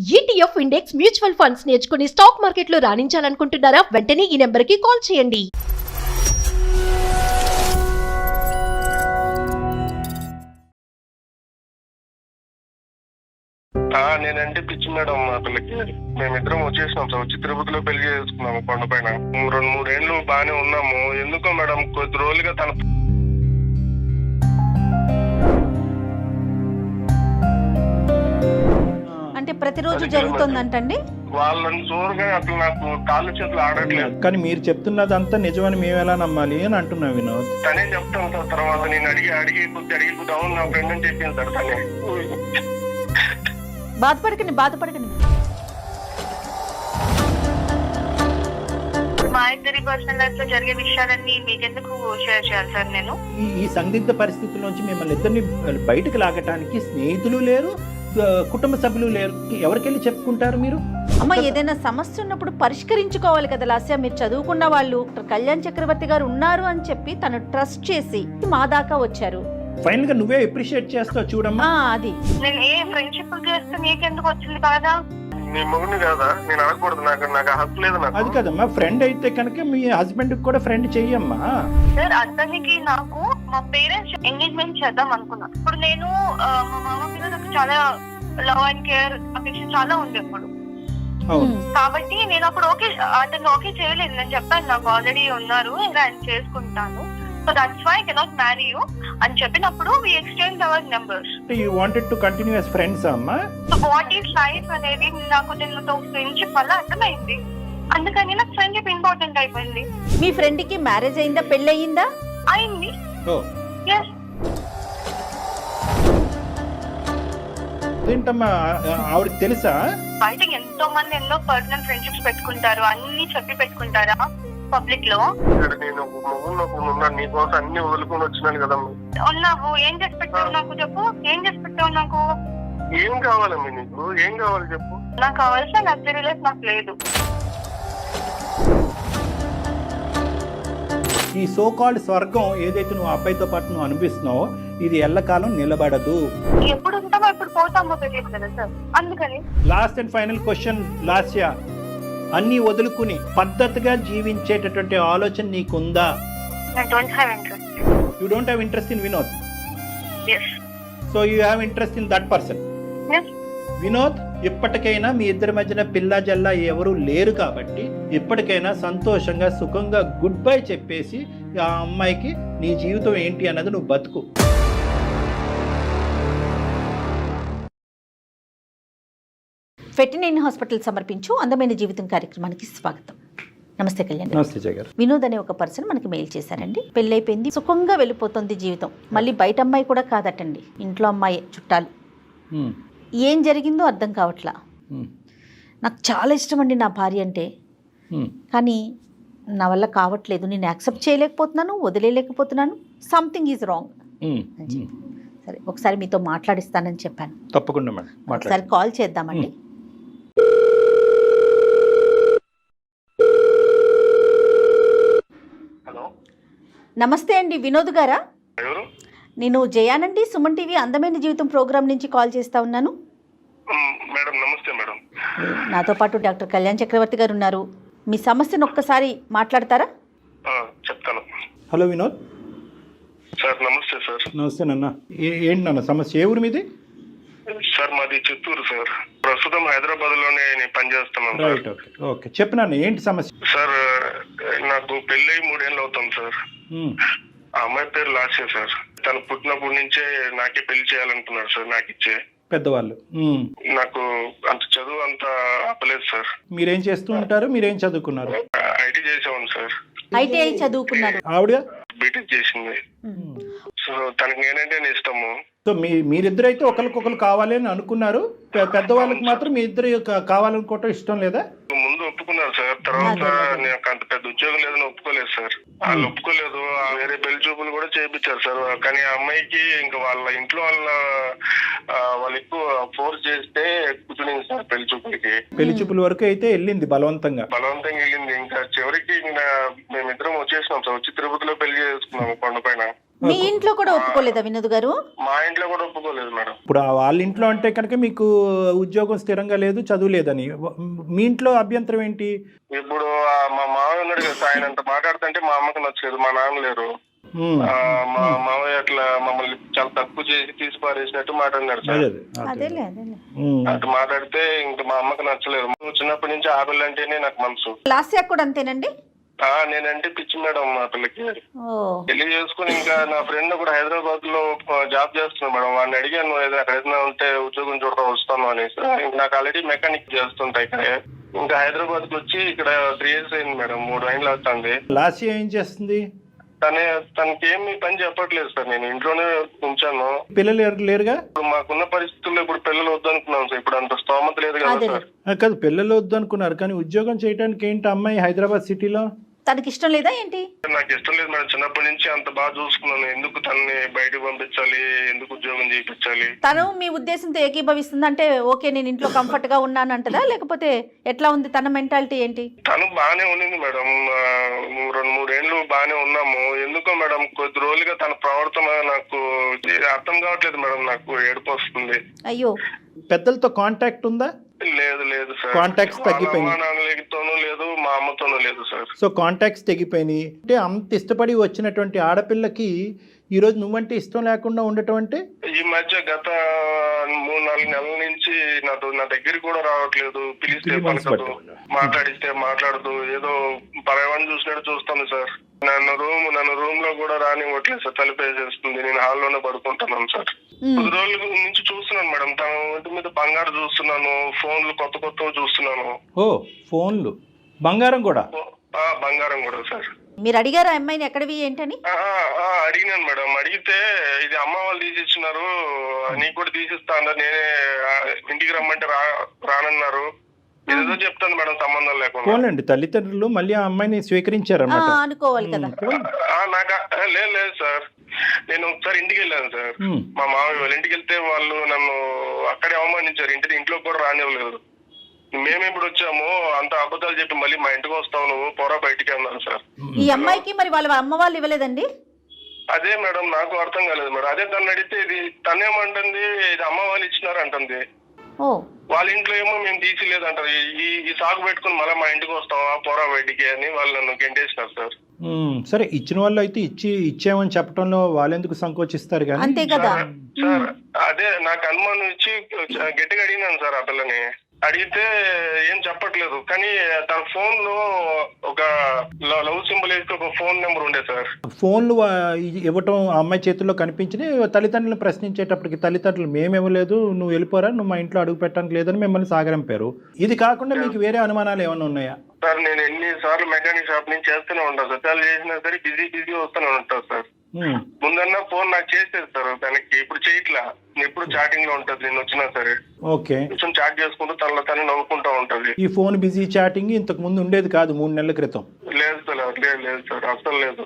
ETF index mutual funds నేర్చుకుని stock మార్కెట్లో రాణించాలనుకుంటున్నారా? వెంటనే ఈ నెంబర్కి కాల్ చేయండి. నేనంటే పిచ్చి మేడం మా పిల్లకి. మేమిద్దరం వచ్చేసినాం సార్, వచ్చి తిరుపతిలో పెళ్లి చేసుకున్నాము కొండ పైన. 2-3 ఏళ్ళు బాగానే ఉన్నాము. ఎందుకో మేడం కొద్ది రోజులుగా తన అంటే ప్రతిరోజు జరుగుతుందంటండి. వాళ్ళని చూడగా అసలు నాకు కాళ్ళు చేతులు ఆడట్లేదు. కానీ మీరు చెప్తున్నదంతా నిజమని మేము ఎలా నమ్మాలి అని అంటున్నా వినోద్. తనే చెప్తాను సార్. తర్వాత నేను అడిగి కొద్ది అవును నా ఫ్రెండ్ అని చెప్పింది సార్ తనే. బాధపడకండి. మా ఇద్దరి పర్సనల్ లైఫ్ లో జరిగే విషయాలన్నీ మీకెందుకు షేర్ చేయాలి సార్? నేను ఈ సందిగ్ధ పరిస్థితుల నుంచి మిమ్మల్ని ఇద్దరిని బయటకు లాగటానికి స్నేహితులు లేరు, కుటుంబ సభ్యులు లేరు. ఎవరికెళ్ళి చెప్పుకుంటారు మీరు? అమ్మ, ఏదైనా సమస్య ఉన్నప్పుడు పరిష్కరించుకోవాలి కదా లాస్య. మీరు చదువుకున్న వాళ్ళు, కళ్యాణ్ చక్రవర్తి గారు ఉన్నారు అని చెప్పి తను ట్రస్ట్ చేసి మా దాకా వచ్చారు. ఫైనల్ గా నువ్వే అప్రిషియేట్ చేస్తావు చూడమ్మా. అది నేను ఏ ఫ్రెండ్షిప్ చేస్తే నీకెందుకు వచ్చింది కాదా? నీ మొగుని కాదా? నేను అడగకూడదు. నాకు హక్కు లేదు. నాకు అది కదమ్మా, ఫ్రెండ్ అయితే కనుక మీ హస్బెండ్ కూడా ఫ్రెండ్ చెయ్యమ్మా. సార్, అతనికి నాకు మా పేరెంట్స్ ఎంగేజ్మెంట్ చేద్దాం అనుకున్నా. ఇప్పుడు నేను మా మామ మీద నాకు చాలా లవ్ అండ్ కేర్ అఫెక్షన్ చాలా ఉంది అప్పుడు. కాబట్టి నేను అప్పుడు అతను ఓకే చేయలేదు. నేను చెప్పాను నాకు ఆల్రెడీ ఉన్నారు, ఇంకా ఆయన చేసుకుంటాను, so that's why I cannot marry you అని చెప్పినప్పుడు we exchange our numbers. You wanted to continue as friends అమ్మా. సో వాట్ ఈస్ లైఫ్ అనేది నాకు దీనితో ఫ్రెండ్షిప్ వల్ల అర్థమైంది. అందుకని నాకు ఫ్రెండ్షిప్ ఇంపార్టెంట్ అయిపోయింది. మీ ఫ్రెండ్ కి మ్యారేజ్ అయిందా, పెళ్లి అయిందా? అయింది. ఎస్. ఏంటమ్మా ఆవిడకి తెలుసా? బయట ఎంతో మంది ఎన్నో పర్సనల్ ఫ్రెండ్షిప్స్ పెట్టుకుంటారు, అన్ని చెప్పి పెట్టుకుంటారా పబ్లిక్ లో. నేను ఉన్నాను, నీకోసం అన్ని వదులుకొని వచ్చినాను కదమ్మా. ఉన్నావు, ఏం చేసి పెట్టావు నాకు చెప్పు. ఏం చేసి పెట్టావు నాకు? ఏం కావాలమ్మా నీకు? ఏం కావాలి చెప్పు. నాకు కావాల్సిన లగ్జరీ లైఫ్ నాకు లేదు. ఈ సో కాల్డ్ స్వర్గం ఏదైతే నువ్వు అబ్బాయితో పాటు నువ్వు అనిపిస్తున్నావో ఇది ఎల్లకాలం నిలబడదు. ఎప్పుడు ఉంటామో ఎప్పుడు పోతామో తెలియదు కదా సార్. అందుకని last and final question Lasya, అన్ని వదులుకుని పద్ధతిగా జీవించేటటువంటి ఆలోచన నీకుందా? I don't have interest. You don't have interest in Vinod. Yes. So you have interest in that person. Yes. Vinod, ఇప్పటికైనా మీ ఇద్దరి మధ్యన పిల్ల జల్లా ఎవరు లేరు కాబట్టి ఇప్పటికైనా సంతోషంగా సుఖంగా గుడ్ బై చెప్పేసి ఆ అమ్మాయికి నీ జీవితం ఏంటి అన్నది నువ్వు బతుకు. ఫెర్టినైన్ హాస్పిటల్ సమర్పించు అందమైన జీవితం కార్యక్రమానికి స్వాగతం. నమస్తే కళ్యాణ్. నమస్తే జగర్. వినోద్ అనే ఒక పర్సన్ మనకి మెయిల్ చేశారండి. పెళ్ళైపోయింది, సుఖంగా వెళ్ళిపోతుంది జీవితం. మళ్ళీ బయట అమ్మాయి కూడా కాదటండి, ఇంట్లో అమ్మాయి, చుట్టాలు. ఏం జరిగిందో అర్థం కావట్లా. నాకు చాలా ఇష్టం అండి నా భార్య అంటే, కానీ నా వల్ల కావట్లేదు. నేను యాక్సెప్ట్ చేయలేకపోతున్నాను, వదిలేయలేకపోతున్నాను. Something is wrong. సరే, ఒకసారి మీతో మాట్లాడిస్తానని చెప్పాను. తప్పకుండా మేడం, ఒకసారి కాల్ చేద్దామండి. హలో, నమస్తే అండి, వినోద్ గారా? ఎవరు? నేను జయానండి, సుమన్ టీవీ అందమైన జీవితం ప్రోగ్రామ్ నుంచి కాల్ చేస్తా ఉన్నాను. మేడం నమస్తే మేడం. నాతో పాటు డాక్టర్ కళ్యాణ్ చక్రవర్తి గారు ఉన్నారు. మీ సమస్యను ఒక్కసారి మాట్లాడతారా? చెప్తాను. Hello Vinod sir. నమస్తే సార్. నమస్తే నాన్న. ఏంటి నాన్న సమస్య? ఏ ఊరు మీది? సార్ మాది చిత్తూరు సార్. ప్రస్తుతం హైదరాబాద్ లోనే నేను పనిచేస్తున్నాను. రైట్, ఓకే ఓకే, చెప్పు నాన్న, ఏంటి సమస్య? సార్, నాకు పెళ్ళి 3 ఏళ్ళు అవుతాం సార్. ఆ అమ్మాయి పేరు లాస్య సార్. తను పుట్టినప్పటి నుంచే నాకే పెళ్లి చేయాలనుకున్నాడు సార్, నాకు ఇచ్చే పెద్దవాళ్ళు. నాకు అంత చదువు అంత ఆపలేదు సార్. మీరేం చేస్తూ ఉంటారు? మీరేం చదువుకున్నారు? IT చేసేవాను sir. ఐటీఐ చదువుకున్నారు. ఆవిడ బీటెక్ చేసింది. సో తనకి నేనంటే ఇష్టము. సో మీరిద్దరైతే ఒకరికొకరు కావాలి అని అనుకున్నారు. పెద్దవాళ్ళకి మాత్రం మీ ఇద్దరు కావాలనుకోవటం ఇష్టం లేదా? ముందు ఒప్పుకున్నారు సార్. తర్వాత నాకు అంత పెద్ద ఉద్యోగం లేదని ఒప్పుకోలేదు సార్. వాళ్ళు ఒప్పుకోలేదు. వేరే పెళ్లి చూపులు కూడా చేయించారు సార్. కానీ ఆ అమ్మాయికి ఇంకా వాళ్ళ ఇంట్లో వాళ్ళు ఎక్కువ ఫోర్స్ చేస్తే కూర్చునింది సార్ పెళ్లి చూపులకి. పెళ్లి చూపుల వరకు అయితే వెళ్ళింది, బలవంతంగా వెళ్ళింది. ఇంకా చివరికి మేమిద్దరం వచ్చేసినాం సార్. వచ్చి తిరుపతిలో పెళ్లి చేసుకున్నాము కొండ పైన. మీ ఇంట్లో కూడా ఒప్పుకోలేదా వినోద్ గారు? మా ఇంట్లో కూడా ఒప్పుకోలేదు మేడం. ఇప్పుడు వాళ్ళ ఇంట్లో అంటే కనుక మీకు ఉద్యోగం స్థిరంగా లేదు, చదువు లేదని. మీ ఇంట్లో అభ్యంతరం ఏంటి? ఇప్పుడు మా మామయ్య ఉన్నాడు కదా, ఆయన అంత మాట్లాడుతుంటే మా అమ్మకి నచ్చలేదు. మా నాన్న లేరు. మా మామయ్య అట్లా మమ్మల్ని చాలా తక్కువ చేసి తీసి పారేసినట్టు మాట్లాడినాడు సార్. అదేలే అదేలే. అటు మాట్లాడితే ఇంకా మా అమ్మకి నచ్చలేదు. చిన్నప్పటి నుంచి ఆపిల్ అంటేనే నాకు మనసు. లాస్యా కూడా అంతేనండి? నేనంటే పిచ్చి మేడం మా పిల్లకి. పెళ్లి చేసుకుని ఇంకా నా ఫ్రెండ్ కూడా హైదరాబాద్ లో జాబ్ చేస్తున్నాడు మేడం. వాడిని అడిగాను అక్కడ ఏదైనా ఉంటే ఉద్యోగం చూడటం వస్తాను అనేసి. నాకు ఆల్రెడీ మెకానిక్ చేస్తుంటా ఇక్కడ. ఇంకా హైదరాబాద్ కి వచ్చి ఇక్కడ 3 years అయింది మేడం, 3 ఏళ్ళు అవుతుంది. లాస్యా ఏం చేస్తుంది? తనకి ఏమి పని చెప్పట్లేదు సార్. నేను ఇంట్లోనే ఉంచాను. పిల్లలు లేరుగా? ఇప్పుడు మాకున్న పరిస్థితుల్లో ఇప్పుడు పిల్లలు వద్దనుకున్నాం సార్. ఇప్పుడు అంత స్తోమత లేదు కదా సార్. కాదు, పిల్లలు వద్దు అనుకున్నారు కానీ ఉద్యోగం చేయడానికి ఏంటి అమ్మాయి హైదరాబాద్ సిటీలో? తనకి ఇష్టం లేదా ఏంటి? నాకు ఇష్టం లేదు మేడం. చిన్నప్పటి నుంచి అంత బాగా చూసుకున్నాను. ఎందుకు తనని బయటకు పంపించాలి, ఎందుకు ఉద్యోగం చేయించాలి? తను మీ ఉద్దేశంతో ఏకీభవిస్తుంది అంటే ఓకే నేను ఇంట్లో కంఫర్ట్ గా ఉన్నాను అంటదా, లేకపోతే ఎట్లా ఉంది తన మెంటాలిటీ ఏంటి? తను బాగానే ఉండింది మేడం. 2-3 ఏళ్ళు బాగానే ఉన్నాము. ఎందుకో మేడం కొద్ది రోజులుగా తన ప్రవర్తన నాకు అర్థం కావట్లేదు మేడం. నాకు ఏడుపు వస్తుంది. అయ్యో. పెద్దలతో కాంటాక్ట్ ఉందా? లేదు లేదు సార్. కాంటాక్ట్స్ తగ్గిపోయినాయి. నాన్నతోనూ లేదు, మా అమ్మతోనూ లేదు సార్. సో కాంటాక్ట్స్ తగ్గిపోయినాయి అంటే అంత ఇష్టపడి వచ్చినటువంటి ఆడపిల్లకి ఈ రోజు నువ్వంటే ఇష్టం లేకుండా ఉండటం అంటే? ఈ మధ్య గత 3-4 నెలల నుంచి నా దగ్గరికి కూడా రావట్లేదు. పిలిస్తే పలకదు, మాట్లాడిస్తే మాట్లాడదు. ఏదో పరవాన్ని చూసినట్టు చూస్తాను సార్. నన్ను రూమ్ లో కూడా రానివ్వట్లేదు సార్. తలుపేసేస్తుంది. నేను హాల్లోనే పడుకుంటున్నాను సార్. 10 రోజుల నుంచి చూస్తున్నాను మేడం. తన ఒంటి మీద బంగారు చూస్తున్నాను. ఫోన్లు కొత్త చూస్తున్నాను. ఓ ఫోన్లు, బంగారం కూడా? బంగారం కూడా సార్. మీరు అడిగారా అమ్మాయిని ఎక్కడవి ఏంటని? అడిగినాను మేడం. అడిగితే ఇది అమ్మ వాళ్ళు తీసిచ్చినారు, నీకు కూడా తీసిస్తా అన్నారు. నేనే ఇంటికి రమ్మంటే రానన్నారు. ఏదో చెప్తాను మేడం సంబంధం లేకుండా. పోలండి, తల్లిదండ్రులు మళ్ళీ ఆ అమ్మాయిని స్వీకరించారన్నమాట అనుకోవాలి కదా. నాకు లేదు సార్. నేను ఒకసారి ఇంటికి వెళ్ళాను సార్. మా మామయ్య వాళ్ళ ఇంటికి వెళ్తే వాళ్ళు నన్ను అక్కడే అవమానించారు. ఇంట్లో కూడా రానివ్వలేదు. మేము ఇప్పుడు వచ్చాము, అంత అబద్ధాలు చెప్పి మళ్ళీ మా ఇంటికి వస్తావు నువ్వు, పోరా బయటికి అన్నారు సార్. ఈ అమ్మాయికి మరి వాళ్ళ అమ్మ వాళ్ళు ఇవ్వలేదండి? అదే మేడం నాకు అర్థం కాలేదు మేడం. అదే తను అడిగితే ఇది తనేమంటుంది, ఇది అమ్మ వాళ్ళు ఇచ్చినారు అంటుంది. వాళ్ళ ఇంట్లో ఏమో మేము తీసిలేదు అంటారు. ఈ సాగు పెట్టుకుని మళ్ళీ మా ఇంటికి వస్తావా, పోరా బయటికి అని వాళ్ళు నన్ను గెంటేసినారు సార్. సరే, ఇచ్చిన వాళ్ళు అయితే ఇచ్చామని చెప్పడంలో వాళ్ళు ఎందుకు సంకోచిస్తారు కానీ. అంతే కదా సార్. అదే నాకు అనుమానం ఇచ్చి గట్టిగా అడిగినాను సార్ ఆ పిల్లని. అడిగితే ఏం చెప్పట్లేదు. కానీ తన ఫోన్ లో ఒక లవ్ సింబల్ వేసి ఒక ఫోన్ నెంబర్ ఉండే సార్. ఫోన్లు ఇవ్వటం అమ్మాయి చేతుల్లో కనిపించింది. తల్లిదండ్రులను ప్రశ్నించేటప్పటికి తల్లిదండ్రులు మేము ఇవ్వలేదు, నువ్వు వెళ్ళిపోరా, నువ్వు మా ఇంట్లో అడుగు పెట్టడానికి లేదని మిమ్మల్ని సాగరంపారు. ఇది కాకుండా మీకు వేరే అనుమానాలు ఏమైనా ఉన్నాయా? సార్ నేను ఎన్నిసార్లు మెకానిక్ షాప్ నుంచి చేస్తూనే ఉంటాను సార్. చాలా చేసినా సరే బిజీ వస్తూనే ఉంటాను సార్. ముందన్నా ఫోన్ నాకు చేసేది సార్. తనకి ఇప్పుడు చేయట్లా. ఎప్పుడు చాటింగ్ లో ఉంటది. నేను వచ్చినా సరే ఓకే కొంచెం చాట్ చేసుకుంటూ తనలో నవ్వుకుంటా ఉంటది. ఈ ఫోన్ బిజీ చాటింగ్ ఇంతకు ముందు ఉండేది కాదు 3 నెలల క్రితం? లేదు సార్ అసలు లేదు.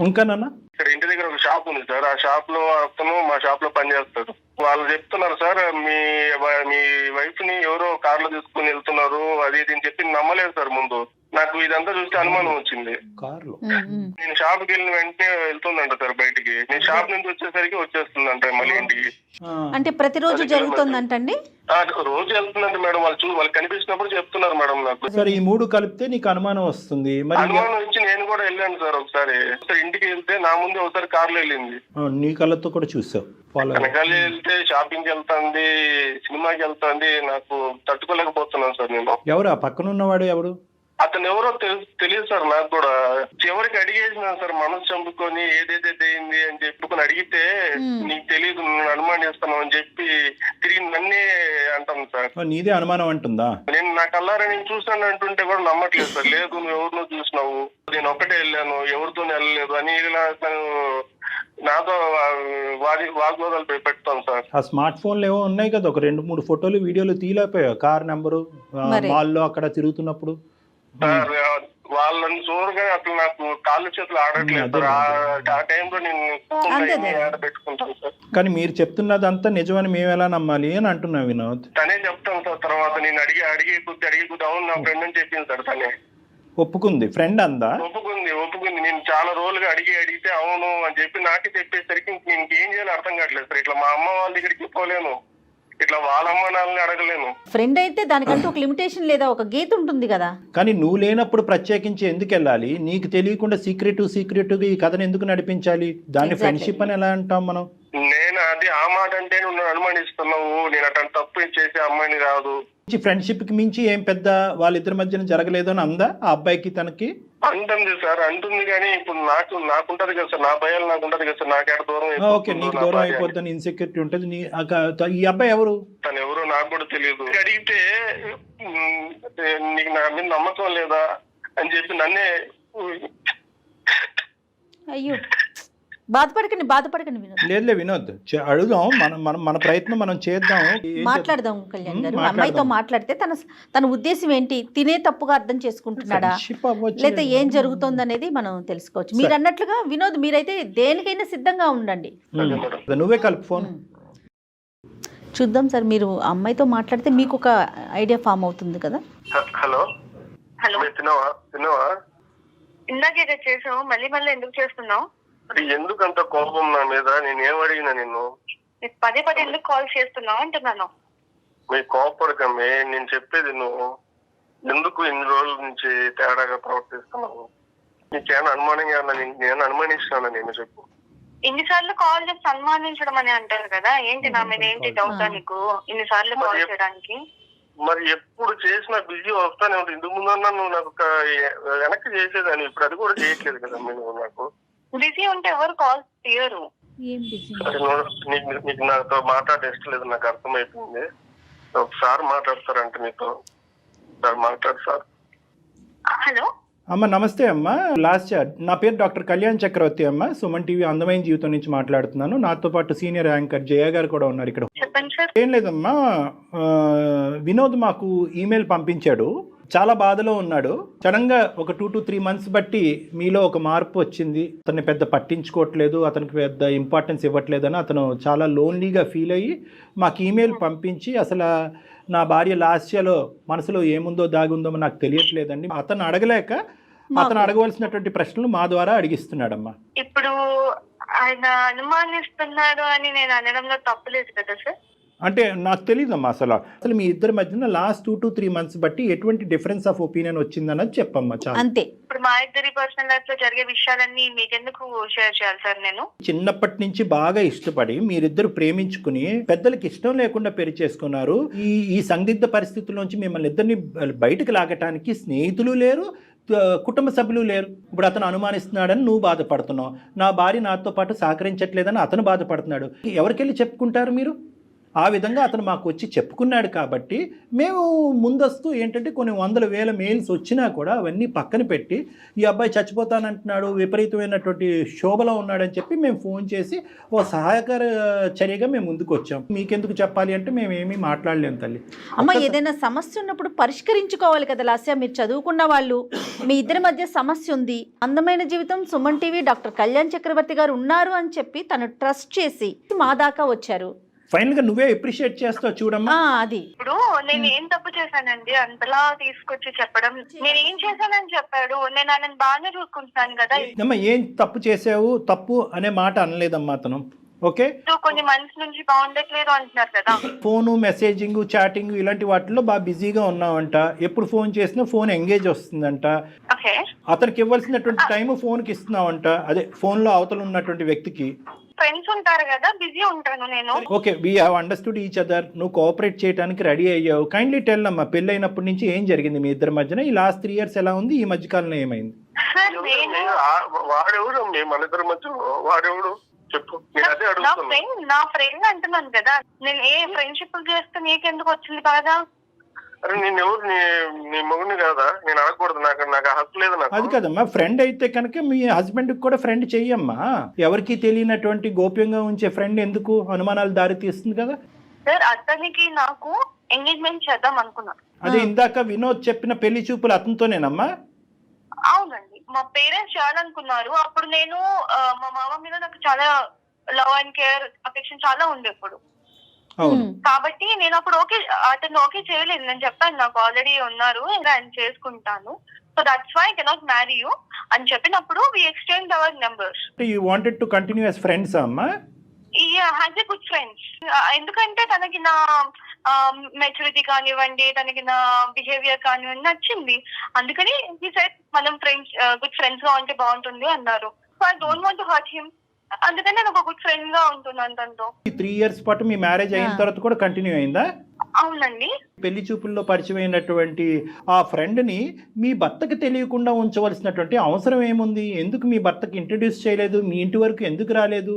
ఇంకానన్నా ఇక్కడ ఇంటి దగ్గర ఒక షాప్ ఉంది సార్. ఆ షాప్ లో అతను మా షాప్ లో పనిచేస్తాడు. వాళ్ళు చెప్తున్నారు సార్, మీ వైఫ్ ని ఎవరో కార్ లో తీసుకుని వెళ్తున్నారు అది ఇది అని చెప్పి నమ్మలేదు సార్. ముందు నాకు ఇదంతా చూస్తే అనుమానం వచ్చింది. నేను షాప్ కి వెళ్ళిన వెంటనే వెళ్తుందంట సార్ బయటికి. నేను షాప్ నుంచి వచ్చేసరికి వచ్చేస్తుందంట మళ్ళీ ఇంటికి. అంటే ప్రతిరోజు జరుగుతుందంటండి? రోజు వెళ్తుందంట మేడం. వాళ్ళు కనిపించినప్పుడు చెప్తున్నారు మేడం నాకు. సరే, ఈ 3 కలిపితే నీకు అనుమానం వస్తుంది. అనుమానం వచ్చి నేను కూడా వెళ్ళాను సార్. ఒకసారి ఇంటికి వెళ్తే నా ముందే ఒకసారి కార్లో వెళ్ళింది. నీ కళ్ళతో కూడా చూసావు? వెనకాల వెళ్తే షాపింగ్ వెళ్తాంది, సినిమాకి వెళ్తాంది. నాకు తట్టుకోలేకపోతున్నాను సార్ నేను. ఎవరు ఆ పక్కన ఉన్నవాడు? ఎవరు అతను? ఎవరో తెలియదు సార్ నాకు కూడా. చివరికి అడిగేసినాను సార్, మనసు చంపుకొని ఏదైతే అయింది అని చెప్పుకొని అడిగితే నీకు తెలియదు, నేను అనుమానిస్తాను అని చెప్పి తిరిగి నన్నే అంటాను సార్. నీదే అనుమానం అంటుందా? నేను నా కల్లారా నేను చూసాను అంటుంటే కూడా నమ్మట్లేదు సార్. లేదు నువ్వు ఎవరినో చూసినావు, నేను ఒక్కటే వెళ్ళాను, ఎవరితో వెళ్ళలేదు అని ఇలా నాతో వాగ్వాదాలు పెడతాను సార్. ఆ స్మార్ట్ ఫోన్లు ఏవో ఉన్నాయి కదా, ఒక 2-3 ఫోటోలు వీడియోలు తీయలేకపోయావు? కార్ నెంబరు మాల్లో అక్కడ తిరుగుతున్నప్పుడు సార్. వాళ్ళని చూడగా అసలు నాకు కాళ్ళు చేతులు ఆడట్లేదు సార్. ఆ టైంలో నేను పెట్టుకుంటాను సార్. కానీ మీరు చెప్తున్నదంతా నిజమని మేము ఎలా నమ్మాలి అని అంటున్నావు వినోద్. తనే చెప్తాను సార్. తర్వాత నేను అడిగి కొద్ది అవును నా ఫ్రెండ్ అని చెప్పింది సార్ తనే. ఒప్పుకుంది, ఫ్రెండ్ అందా? ఒప్పుకుంది. నేను చాలా రోజులుగా అడిగితే అవును అని చెప్పి నాకే చెప్పేసరికి నేను ఇంకేం చేయాలో అర్థం కావట్లేదు సార్. ఇట్లా మా అమ్మ వాళ్ళ దగ్గరికి పోలేను, ఇట్లా వాళ్ళ అమ్మ నాన్నని అడగలేను. ఫ్రెండ్ అయితే దానికంటూ ఒక లిమిటేషన్ లేదా ఒక గీత ఉంటుంది కదా. కానీ నువ్వు లేనప్పుడు ప్రత్యేకించి ఎందుకు వెళ్ళాలి? నీకు తెలియకుండా సీక్రెట్గా ఈ కథను ఎందుకు నడిపించాలి? దాన్ని ఫ్రెండ్షిప్ అని ఎలా అంటాం మనం? నేను అది ఆ మాట అంటే నువ్వు అనుమానిస్తున్నావు, నేను అట్లా తప్పు చేసే అమ్మాయిని కాదు. ఫ్రెండ్షిప్ కి మించి ఏం పెద్ద వాళ్ళిద్దరి మధ్యన జరగలేదు అని అందా ఆ అబ్బాయికి తనకి? అంటుంది సార్, అంటుంది. కానీ ఇప్పుడు నాకుంటది కదా సార్, నా భయాలు నాకు ఉంటది కదా సార్. నాకేట దూరం ఓకే, నీకు దూరం అయిపోద్దని ఇన్సెక్యూరిటీ ఉంటుంది. ఈ అబ్బాయి ఎవరు? తను ఎవరో నాకు కూడా తెలియదు. అడిగితే నీకు నా మీద నమ్మకం లేదా అని చెప్పి నన్నే. అయ్యో, బాధపడకండి వినోద్. లేదులే వినోద్, అడుగుదాం, మన ప్రయత్నం మనం చేద్దాం, మాట్లాడదాం. కళ్యాణ్ గారు, అమ్మాయితో మాట్లాడితే తన ఉద్దేశం ఏంటి, తినే తప్పుగా అర్థం చేసుకుంటున్నాడా లేదా ఏం జరుగుతుంది అనేది మనం తెలుసుకోవచ్చు. మీరు అన్నట్లుగా వినోద్, మీరైతే దేనికైనా సిద్ధంగా ఉండండి. నువ్వే కలుపు ఫోన్. చూద్దాం సార్, మీరు అమ్మాయితో మాట్లాడితే మీకు ఒక ఐడియా ఫామ్ అవుతుంది కదా. హలో హలో, తిన్నావా? ఇందాకే చేసావు, మళ్ళీ ఎందుకు చేస్తున్నావు? ఎందుకు అంత కోపం నా మీద? నేనేం అడిగినా నిన్ను? పదే ఎందుకు కాల్ చేస్తున్నావు అంటున్నాను. మీరు కోపడకమ్మే, నేను చెప్పేది నువ్వు ఎందుకు ఇన్ని రోజుల నుంచి తేడాగా ప్రవర్తిస్తున్నావు? నీకేమైనా అనుమానంగా నేను అనుమానిస్తున్నాను? నేను చెప్పు. ఇన్నిసార్లు కాల్ చేసి సన్మానించడం అని అంటారు కదా, ఏంటి నా మీద ఏంటి డౌటా నీకు ఇన్నిసార్లు కాల్ చేయడానికి? మరి ఎప్పుడు చేసినా బిజీ వస్తానే ఉంటుంది. ఇందుకు ముందన్నా నువ్వు నాకు వెనక్కి చేసేదాన్ని, ఇప్పుడు అది కూడా చేయట్లేదు కదా నువ్వు. నాకు బిజీ ఉంటే ఎవరు కాల్ తీయరు. నీకు నాతో మాట్లాడే ఇష్టం లేదు, నాకు అర్థమైపోయింది. ఒకసారి మాట్లాడతారంటే నీతో మాట్లాడు సార్. హలో అమ్మ, నమస్తే అమ్మ. నా పేరు డాక్టర్ కళ్యాణ్ చక్రవర్తి అమ్మ. సుమన్ టీవీ అందమైన జీవితం నుంచి మాట్లాడుతున్నాను. నాతో పాటు సీనియర్ యాంకర్ జయ గారు కూడా ఉన్నారు ఇక్కడ. చెప్పండి సార్. ఏం లేదమ్మా, వినోద్ మాకు ఈమెయిల్ పంపించాడు, చాలా బాధలో ఉన్నాడు. సడన్ గా ఒక 2 to 3 months బట్టి మీలో ఒక మార్పు వచ్చింది. అతన్ని పెద్ద పట్టించుకోవట్లేదు, అతనికి పెద్ద ఇంపార్టెన్స్ ఇవ్వట్లేదని అతను చాలా లోన్లీగా ఫీల్ అయ్యి మాకు ఈమెయిల్ పంపించి, అసలు నా భార్య లాస్యలో మనసులో ఏముందో దాగుందో నాకు తెలియట్లేదండి. అతను అడగలేక అతను అడగవలసినటువంటి ప్రశ్నలు మా ద్వారా అడిగిస్తున్నాడమ్మా. ఇప్పుడు ఆయన అనుమానిస్తున్నాడు అని నేను అనడంలో తప్పులేదు కదా సార్? అంటే నాకు తెలియదమ్మా, అసలు మీ ఇద్దరి మధ్యన లాస్ట్ 2 to 3 months బట్టి ఎటువంటి డిఫరెన్స్ ఆఫ్ ఒపీనియన్ వచ్చిందన్నది చెప్పమ్మా. చాలా అంతే. ఇప్పుడు మా ఇద్దరి పర్సనల్ లైఫ్ లో జరిగే విషయాలన్నీ మీకెందుకు షేర్ చేయాలి సార్? నేను చిన్నప్పటి నుంచి బాగా ఇష్టపడి మీరిద్దరు ప్రేమించుకుని పెద్దలకి ఇష్టం లేకుండా పెళ్లి చేసుకున్నారు. ఈ సందిగ్ధ పరిస్థితుల్లోంచి మిమ్మల్ని ఇద్దరిని బయటకు లాగటానికి స్నేహితులు లేరు, కుటుంబ సభ్యులు లేరు. ఇప్పుడు అతను అనుమానిస్తున్నాడని నువ్వు బాధపడుతున్నావు, నా భార్య నాతో పాటు సహకరించట్లేదని అతను బాధపడుతున్నాడు. ఎవరికెళ్ళి చెప్పుకుంటారు మీరు? ఆ విధంగా అతను మాకు వచ్చి చెప్పుకున్నాడు కాబట్టి మేము ముందస్తు ఏంటంటే కొన్ని 100,000 మెయిల్స్ వచ్చినా కూడా అవన్నీ పక్కన పెట్టి ఈ అబ్బాయి చచ్చిపోతానంటున్నాడు, విపరీతమైనటువంటి శోభలో ఉన్నాడని చెప్పి మేము ఫోన్ చేసి ఓ సహాయకర చర్యగా మేము ముందుకు వచ్చాం. మీకెందుకు చెప్పాలి అంటే మేము ఏమీ మాట్లాడలేము తల్లి. అమ్మ, ఏదైనా సమస్య ఉన్నప్పుడు పరిష్కరించుకోవాలి కదా లాస్య. మీరు చదువుకున్న వాళ్ళు, మీ ఇద్దరి మధ్య సమస్య ఉంది, అందమైన జీవితం సుమన్ టీవీ డాక్టర్ కళ్యాణ్ చక్రవర్తి గారు ఉన్నారు అని చెప్పి తను ట్రస్ట్ చేసి మా దాకా వచ్చారు. ఫైనల్ గా నువ్వే అప్రిషియేట్ చేస్తావు చూడమ్మా. అది ఇప్పుడు నేను ఏం తప్పు చేశానండి అంతలా తీసుకొచ్చి చెప్పడం? నేను ఏం చేశానని చెప్పాడు, నేను ఆయన బాగానే చూసుకుంటున్నాను కదా. అమ్మా, ఏం తప్పు చేసావు, తప్పు అనే మాట అనలేదమ్మా అతను. ఓకే, కొన్ని మంత్స్ నుంచి బాగుండట్లేదు అంటున్నారు కదా. ఫోను, మెసేజింగ్, చాటింగ్ ఇలాంటి వాటిలో బాగా బిజీగా ఉన్నావంట. ఎప్పుడు ఫోన్ చేసినా ఫోన్ ఎంగేజ్ వస్తుందంట. అతనికి ఇవ్వాల్సినటువంటి టైం ఫోన్కి ఇస్తున్నావంట, అదే ఫోన్లో అవతల ఉన్నటువంటి వ్యక్తికి. ఫ్రెండ్స్ ఉంటారు కదా, బిజీ ఉంటాను నేను. Okay, we have understood each other. నువ్వు కోఆపరేట్ చేయడానికి రెడీ అయ్యావు. కైండ్లీ టెల్ అమ్మా, పెళ్ళైనప్పటి నుంచి ఏం జరిగింది మీ ఇద్దరి మధ్యన? ఈ లాస్ట్ 3 years ఎలా ఉంది? ఈ మధ్య కాలంలో ఏమైంది? వాడెవడు మన ఇద్దరి మధ్య? వాడెవడు చెప్పు. నా ఫ్రెండ్ అంటున్నాను కదా. నేను ఏ ఫ్రెండ్షిప్ చేస్తే నీకెందుకు వచ్చింది బాగా? అరే నేను ఎవరు? నీ మొగుడిని కాదా? నేను అడగకూడదు, నాకు హక్కు లేదు. నాకు అది కదమ్మా, ఫ్రెండ్ అయితే కనుక మీ హస్బెండ్ కి కూడా ఫ్రెండ్ చెయ్యమ్మా. ఎవరికి తెలియనటువంటి గోప్యంగా ఉంచే ఫ్రెండ్ ఎందుకు అనుమానాలు దారి తీస్తుంది కదా. సార్, అతనికి నాకు ఎంగేజ్మెంట్ చేద్దాం అనుకున్నా. అదే ఇందాక వినోద్ చెప్పిన పెళ్లి చూపులు అతనితోనేనమ్మా? అవునండి, మా పేరెంట్స్ చేయాలనుకున్నారు. అప్పుడు నేను మా మామ మీద నాకు చాలా లవ్ అండ్ కేర్ అఫెక్షన్ చాలా ఉంది అప్పుడు. కాబట్టి నేను అప్పుడు అతను ఓకే చేయలేదు. నేను చెప్పాను నాకు ఆల్రెడీ ఉన్నారు, ఆయన చేసుకుంటాను. So that's why I cannot marry you అని చెప్పినప్పుడు we exchange our numbers. You wanted to continue as friends అమ్మా? Has a good friends. ఎందుకంటే తనకి నా మెచ్యూరిటీ కానివ్వండి, తనకి నా బిహేవియర్ కానివ్వండి నచ్చింది. అందుకని ఈ సైడ్ మనం ఫ్రెండ్స్ గుడ్ ఫ్రెండ్స్ గా ఉంటే బాగుంటుంది అన్నారు. So I don't want to hurt him. అందుకని నేను ఒక గుడ్ ఫ్రెండ్ గా ఉంటున్నాను తనతో. 3 years పాటు మీ మ్యారేజ్ అయిన తర్వాత కూడా కంటిన్యూ అయిందా? అవునండి. పెళ్లి చూపుల్లో పరిచయం అయినటువంటి ఆ ఫ్రెండ్ని మీ భర్తకి తెలియకుండా ఉంచవలసినటువంటి అవసరం ఏముంది? ఎందుకు మీ భర్తకి ఇంట్రడ్యూస్ చేయలేదు? మీ ఇంటి వరకు ఎందుకు రాలేదు?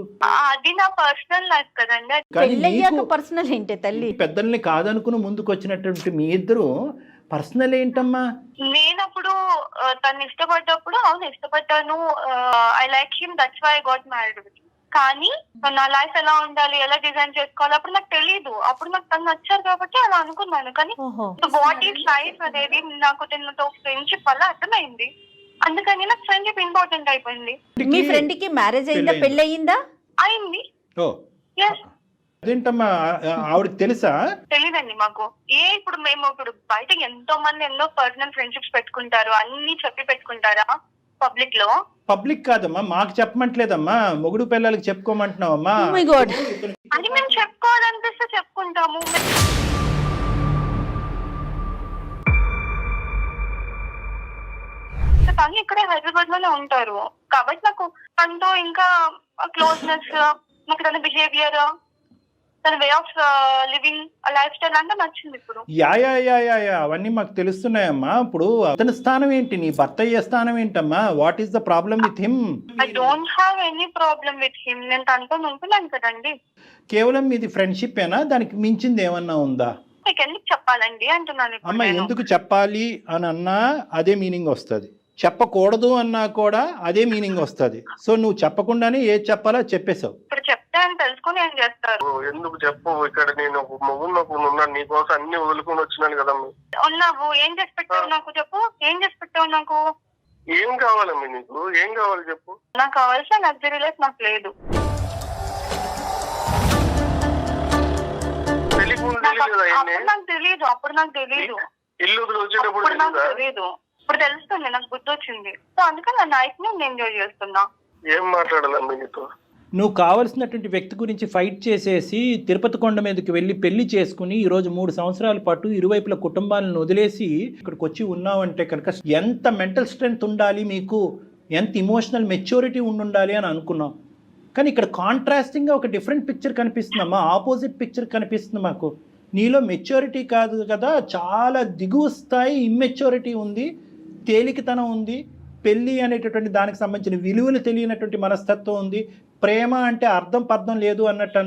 అది నా పర్సనల్ లైఫ్ కదండి. కానీ పెళ్ళయ్యాక మీకు పర్సనల్ ఏంటి తల్లి? పెద్దల్ని కాదనుకుని ముందుకు వచ్చినటువంటి మీ ఇద్దరు పర్సనల్ ఏంటమ్మా? నేనప్పుడు తను ఇష్టపడ్డప్పుడు అవును ఇష్టపడ్డాను. I like him, that's why I got married with. కానీ నా లైఫ్ ఎలా ఉండాలి, ఎలా డిజైన్ చేసుకోవాలి అప్పుడు నాకు తెలియదు. అప్పుడు నాకు తను నచ్చారు కాబట్టి అలా అనుకున్నాను. కానీ వాట్ ఈస్ లైఫ్ అనేది నాకు తనతో ఫ్రెండ్షిప్ వల్ల అర్థమైంది. అందుకని నాకు ఫ్రెండ్షిప్ ఇంపార్టెంట్ అయిపోయింది. మీ ఫ్రెండ్ కి మ్యారేజ్ అయిందా, పెళ్ళి అయిందా? అయింది. ఎస్. అదేంటమ్మా ఆవిడకి తెలుసా? తెలీదండి మాకు. ఇప్పుడు మేము బయటకి ఎంతో మంది ఎన్నో పర్సనల్ ఫ్రెండ్షిప్స్ పెట్టుకుంటారు, అన్ని చెప్పి పెట్టుకుంటారా పబ్లిక్ లో? పబ్లిక్ కాదమ్మా, మాకు చెప్పమంటలేదమ్మా, మొగుడు పిల్లలకి చెప్పుకోమంటున్నావమ్మా. అది మేము చెప్పుకోవాలనిపిస్తే చెప్పుకుంటాము. తను ఇక్కడే హైదరాబాద్ లోనే ఉంటారు కాబట్టి నాకు తనతో ఇంకా క్లోజ్నెస్, నాకు తన బిహేవియర్, తన way of living, life style అంతా నచ్చింది. ఇప్పుడు అవన్నీ మాకు తెలుస్తున్నాయమ్మా. ఇప్పుడు అతని స్థానం ఏంటి, నీ భర్త అయ్యే స్థానం ఏంటమ్మా? What is the problem with him? I don't have any problem with him. నేను తనతో ఉంటున్నాను కదండి. కేవలం మీది ఫ్రెండ్షిప్ ఏనా? దానికి మించింది ఏమన్నా ఉందా? మీకు ఎందుకు చెప్పాలండి అంటున్నాను. అమ్మ ఎందుకు చెప్పాలి అని అన్నా అదే మీనింగ్ వస్తుంది, చెప్పకూడదు అన్నా కూడా అదే మీనింగ్ వస్తుంది. సో నువ్వు చెప్పకుండానే ఏది చెప్పాలో చెప్పేశావు. ఇప్పుడు చెప్తే అని తెలుసుకుని ఏం చేస్తారు? ఎందుకు చెప్పు? ఇక్కడ నేను ఉన్నాను, నీకోసం అన్ని వదులుకొని వచ్చినాను కదా. ఉన్నావు, ఏం చేసి పెట్టావు నాకు చెప్పు. ఏం చేసి పెట్టావు నాకు? ఏం కావాలమ్మా నీకు? ఏం కావాలి చెప్పు. నాకు కావాల్సిన లగ్జరీ లైఫ్ నాకు లేదు. నాకు తెలియదు. అప్పుడు నాకు తెలియదు. ఇల్లు వచ్చేటప్పుడు నాకు తెలియదు. ఇప్పుడు తెలుస్తుంది, నాకు గుర్తు వచ్చింది. సో అందుకని నా లైఫ్ ని నేను ఎంజాయ్ చేస్తున్నా. ఏం మాట్లాడాలమ్మా నీతో? నువ్వు కావలసినటువంటి వ్యక్తి గురించి ఫైట్ చేసేసి తిరుపతి కొండ మీదకి వెళ్ళి పెళ్లి చేసుకుని ఈరోజు 3 సంవత్సరాల పాటు ఇరువైపుల కుటుంబాలను వదిలేసి ఇక్కడికి వచ్చి ఉన్నావంటే కనుక ఎంత మెంటల్ స్ట్రెంగ్త్ ఉండాలి మీకు, ఎంత ఇమోషనల్ మెచ్యూరిటీ ఉండాలి అని అనుకున్నాం. కానీ ఇక్కడ కాంట్రాస్టింగ్గా ఒక డిఫరెంట్ పిక్చర్ కనిపిస్తుందమ్మా, ఆపోజిట్ పిక్చర్ కనిపిస్తుంది మాకు. నీలో మెచ్యూరిటీ కాదు కదా, చాలా దిగువ స్థాయి ఇమ్మెచ్యూరిటీ ఉంది, తేలికతనం ఉంది, పెళ్ళి అనేటటువంటి దానికి సంబంధించిన విలువలు తెలియనటువంటి మనస్తత్వం ఉంది, ప్రేమ అంటే అర్థం పర్థం లేదు అన్నట్టు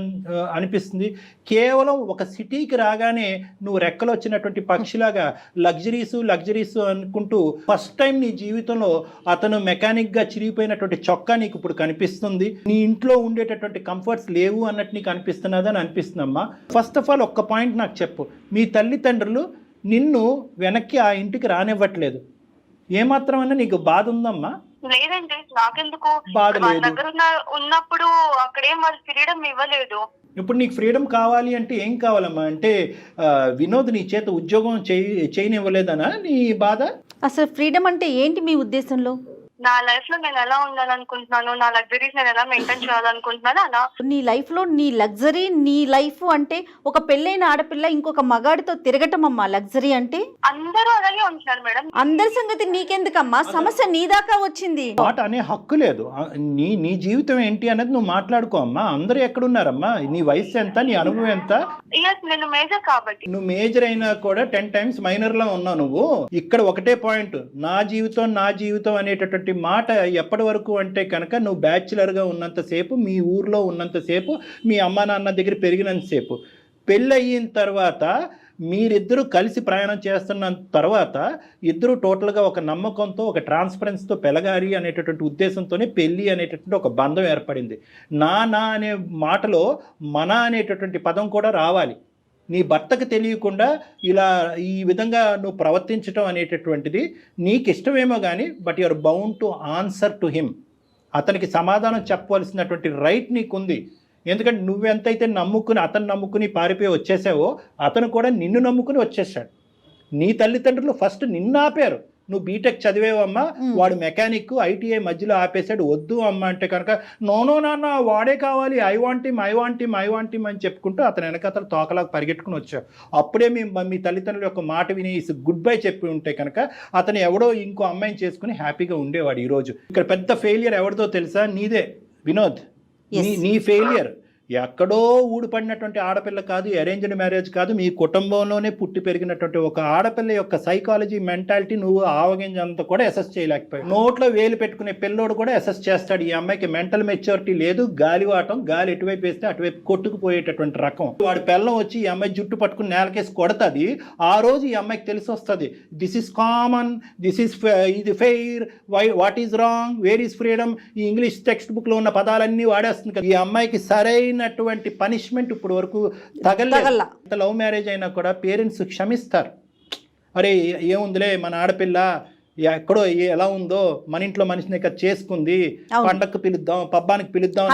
అనిపిస్తుంది. కేవలం ఒక సిటీకి రాగానే నువ్వు రెక్కలు వచ్చినటువంటి పక్షిలాగా లగ్జరీస్ అనుకుంటూ ఫస్ట్ టైం నీ జీవితంలో అతను మెకానిక్గా చిరిగిపోయినటువంటి చొక్కా నీకు ఇప్పుడు కనిపిస్తుంది. నీ ఇంట్లో ఉండేటటువంటి కంఫర్ట్స్ లేవు అన్నట్టు నీకు అనిపిస్తున్నదని అనిపిస్తుందమ్మా. ఫస్ట్ ఆఫ్ ఆల్ ఒక్క పాయింట్ నాకు చెప్పు, మీ తల్లిదండ్రులు నిన్ను వెనక్కి ఆ ఇంటికి రానివ్వట్లేదు, ఏమాత్రమన్నా నీకు బాధ ఉందమ్మా? లేదండి, నాకెందుకు బాధ వాళ్ళ లేదు. దగ్గర ఉన్నప్పుడు అక్కడేం వాళ్ళు ఫ్రీడమ్ ఇవ్వలేదు. ఇప్పుడు నీకు ఫ్రీడమ్ కావాలి అంటే ఏం కావాలమ్మా? అంటే వినోద్ నీ చేత ఉద్యోగం చేయనివ్వలేదనా నీ బాధ? అసలు ఫ్రీడమ్ అంటే ఏంటి మీ ఉద్దేశంలో? నా లైఫ్ లో నేను ఎలా ఉండాలనుకుంటున్నాను, నా లగ్జరీస్ నేను ఎలా మెయింటైన్ చేయాలనుకుంటున్నాను అలా. నీ లైఫ్ లో నీ లగ్జరీ, నీ లైఫ్ అంటే ఒక పెళ్ళైన ఆడపిల్ల ఇంకొక మగాడితో తిరగటం అమ్మా లగ్జరీ అంటే? అందరూ అలాగే ఉంటున్నారు మేడం. అందరి సంగతి నీకెందుకమ్మా, సమస్య నీ దాకా వచ్చింది. మాట అనే హక్కు లేదు. నీ జీవితం ఏంటి అనేది నువ్వు మాట్లాడుకో అమ్మా. అందరూ ఎక్కడున్నారమ్మా? నీ వయసు ఎంత, నీ అనుభవం ఎంత? నేను మేజర్ కాబట్టి. నువ్వు మేజర్ అయినా కూడా 10 times మైనర్ లా ఉన్నావు నువ్వు. ఇక్కడ ఒకటే పాయింట్, నా జీవితం అనేటటువంటి మాట ఎప్పటి వరకు అంటే కనుక నువ్వు బ్యాచులర్గా ఉన్నంతసేపు, మీ ఊర్లో ఉన్నంతసేపు, మీ అమ్మా నాన్న దగ్గర పెరిగినంతసేపు. పెళ్ళి అయిన తర్వాత మీరిద్దరూ కలిసి ప్రయాణం చేస్తున్న తర్వాత ఇద్దరు టోటల్గా ఒక నమ్మకంతో, ఒక ట్రాన్స్పరెన్స్తో పెరగాలి అనేటటువంటి ఉద్దేశంతోనే పెళ్ళి అనేటటువంటి ఒక బంధం ఏర్పడింది. నా అనే మాటలో మన అనేటటువంటి పదం కూడా రావాలి. నీ భర్తకు తెలియకుండా ఇలా ఈ విధంగా నువ్వు ప్రవర్తించడం అనేటటువంటిది నీకు ఇష్టమేమో కానీ but you are bound to answer to him. అతనికి సమాధానం చెప్పవలసినటువంటి రైట్ నీకుంది. ఎందుకంటే నువ్వెంతైతే అతను నమ్ముకుని పారిపోయి వచ్చేసావో అతను కూడా నిన్ను నమ్ముకుని వచ్చేసాడు. నీ తల్లిదండ్రులు ఫస్ట్ నిన్ను ఆపారు, నువ్వు బీటెక్ చదివేవమ్మా, వాడు మెకానిక్ ఐటీఐ మధ్యలో ఆపేశాడు, వద్దు అమ్మ అంటే కనుక నో నాన్న వాడే కావాలి, ఐ వాంట్ హిమ్ అని చెప్పుకుంటూ అతను వెనక తోకలాగా పరిగెట్టుకుని వచ్చావు. అప్పుడే మీ తల్లిదండ్రుల యొక్క మాట విని గుడ్ బై చెప్పి ఉంటే కనుక అతను ఎవడో ఇంకో అమ్మాయిని చేసుకుని హ్యాపీగా ఉండేవాడు. ఈరోజు ఇక్కడ పెద్ద ఫెయిలియర్ ఎవరిదో తెలుసా? నీదే వినోద్. నీ ఫెయిలియర్ ఎక్కడో ఊడిపడినటువంటి ఆడపిల్ల కాదు, అరేంజ్డ్ మ్యారేజ్ కాదు, మీ కుటుంబంలోనే పుట్టి పెరిగినటువంటి ఒక ఆడపిల్ల యొక్క సైకాలజీ మెంటాలిటీ నువ్వు ఆవగింజంతా కూడా అసెస్ చేయలేకపోయావు. నోట్లో వేలు పెట్టుకునే పిల్లోడు కూడా అసెస్ చేస్తాడు, ఈ అమ్మాయికి మెంటల్ మెచ్యూరిటీ లేదు, గాలివాటం, గాలి ఎటువైపు వేస్తే అటువైపు కొట్టుకుపోయేటటువంటి రకం. వాడి పిల్లం వచ్చి ఈ అమ్మాయి జుట్టు పట్టుకుని నేలకేసి కొడుతుంది, ఆ రోజు ఈ అమ్మాయికి తెలిసి వస్తుంది this is common, this is ఇది fair, what is wrong, where is freedom, ఈ ఇంగ్లీష్ టెక్స్ట్ బుక్ లో ఉన్న పదాలన్నీ వాడేస్తుంది కదా. ఈ అమ్మాయికి సరైన పనిష్మెంట్ ఇప్పుడు వరకు తగలలేదు. లవ్ మ్యారేజ్ అయినా కూడా పేరెంట్స్ క్షమిస్తారు. అరే ఏముందిలే మన ఆడపిల్ల ఎక్కడో ఎలా ఉందో మన ఇంట్లో మనిషిని ఇక్కడ చేసుకుంది, పండగకు పిలుద్దాం, పబ్బానికి పిలుద్దాం.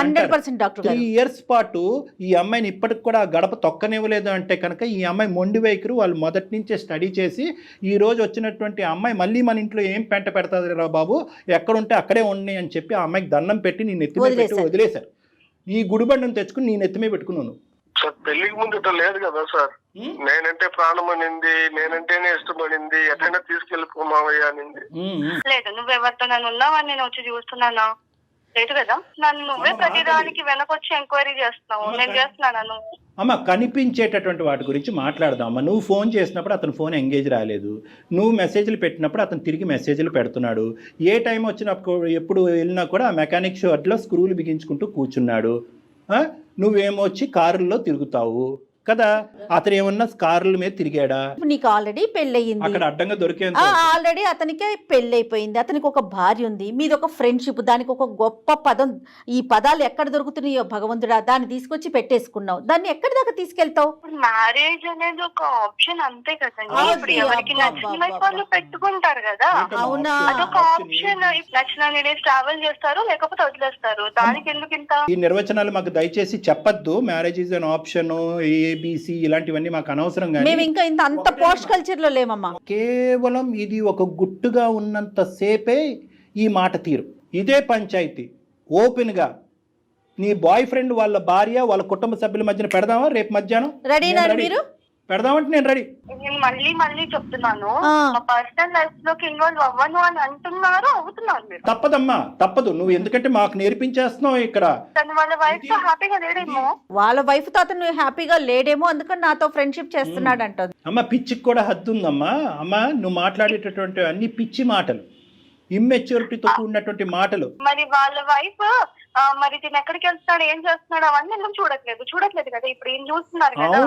3 years పాటు ఈ అమ్మాయిని ఇప్పటికి కూడా గడప తొక్కనివ్వలేదు అంటే కనుక ఈ అమ్మాయి మొండి వైఖరి వాళ్ళు మొదటి నుంచే స్టడీ చేసి ఈ రోజు వచ్చినటువంటి అమ్మాయి మళ్ళీ మన ఇంట్లో ఏం పెంట పెడతాది రా బాబు, ఎక్కడుంటే అక్కడే ఉన్నాయి అని చెప్పి ఆ అమ్మాయికి దండం పెట్టి నీ నెత్తి మీద పెట్టి వదిలేశారు. ఈ గుడిబండను తెచ్చుకుని నీ నెత్తిమే పెట్టుకున్నాను. సార్ పెళ్లికి ముందు ఇట్లా లేదు కదా సార్, నేనంటే ప్రాణం అనింది, నేనంటేనే ఇష్టపడింది, ఎక్కడైనా తీసుకెళ్ళిపోమావయ్యా అనింది. లేదు నువ్వెవరితో నన్ను ఉన్నావని నేను వచ్చి చూస్తున్నానా? లేదు కదా, నన్ను నువ్వే ప్రతిదానికి వెనకొచ్చి ఎంక్వైరీ చేస్తున్నావు. నేను చేస్తున్నాను. అమ్మ కనిపించేటటువంటి వాటి గురించి మాట్లాడదాం అమ్మ. నువ్వు ఫోన్ చేసినప్పుడు అతను ఫోన్ ఎంగేజ్ రాలేదు, నువ్వు మెసేజ్లు పెట్టినప్పుడు అతను తిరిగి మెసేజ్లు పెడుతున్నాడు, ఏ టైం వచ్చినప్పుడు ఎప్పుడు వెళ్ళినా కూడా ఆ మెకానిక్ షాప్లో స్క్రూలు బిగించుకుంటూ కూర్చున్నాడు. నువ్వేమో వచ్చి కారుల్లో తిరుగుతావు కదా, అతను ఏమన్నా కార్ల మీద తిరిగాడా? నీకు ఆల్రెడీ పెళ్ళయింది, అక్కడ అడ్డంగా దొరికేంత ఆల్రెడీ అతనికి పెళ్ళైపోయింది, అతనికి ఒక భార్య ఉంది, మీది ఒక ఫ్రెండ్షిప్, దానికి ఒక గొప్ప పదం, ఈ పదాలు ఎక్కడ దొరుకుతున్నాయో భగవంతుడా, దాన్ని తీసుకొచ్చి పెట్టేసుకున్నావు, దాన్ని ఎక్కడి దాకా తీసుకెళ్తావు? మ్యారేజ్ అనేది ఒక ఆప్షన్ అంతే కదండి. ఇప్పుడు ఎవరికి నచ్చిన వాళ్ళు పెట్టుకుంటారు కదా, అవునా? అదొక ఆప్షన్. నచ్చిన డేస్ ట్రావెల్ చేస్తారు, లేకపోతే వదిలేస్తారు. దానికి ఎందుకు ఇంత ఈ నిర్వచనాలు మాకు దయచేసి చెప్పద్దు. Marriage is an option, ABC ఇలాంటివన్నీ మాకు అనవసరం. మేము ఇంకా అంత పోస్ట్ కల్చర్ లో లేమమ్మా. కేవలం ఇది ఒక గుట్టుగా ఉన్నంత సేపే ఈ మాట తీరు. ఇదే పంచాయతీ ఓపెన్ గా నీ బాయ్ ఫ్రెండ్ వాళ్ళ భార్య వాళ్ళ కుటుంబ సభ్యుల మధ్యన పెడదామా రేపు మధ్యాహ్నం? రెడీనా మీరు? పెడదామంటే నేను రెడీ. నేను మళ్ళీ చెప్తున్నాను, మా పర్సనల్ లైఫ్ లోకి ఇన్వాల్వ్ అవ్వను అని అంటున్నారు, అవుతున్నారు మీరు. తప్పదమ్మా, తప్పదు. నువ్వు ఎందుకంటే మాకు నేర్పించేస్తున్నావు ఇక్కడ. తను వాళ్ళ వైఫ్ తో హ్యాపీగా లేడేమో, వాళ్ళ వైఫ్ తో అతను హ్యాపీగా లేడేమో, అందుకని నాతో ఫ్రెండ్షిప్ చేస్తున్నాడు అంటుంది. అమ్మ పిచ్చికి కూడా హద్దు ఉందమ్మా. అమ్మ నువ్వు మాట్లాడేటటువంటి అన్ని పిచ్చి మాటలు, ఇమ్మెచ్యూరిటీతో కూడినటువంటి మాటలు. మరి వాళ్ళ వైఫ్ మరి తిని ఎక్కడికి వెళ్తున్నాడు, ఏం చేస్తున్నాడు, అవన్నీ ఎందుకు చూడట్లేదు కదా. ఇప్పుడు ఏం చూస్తున్నారు కదా,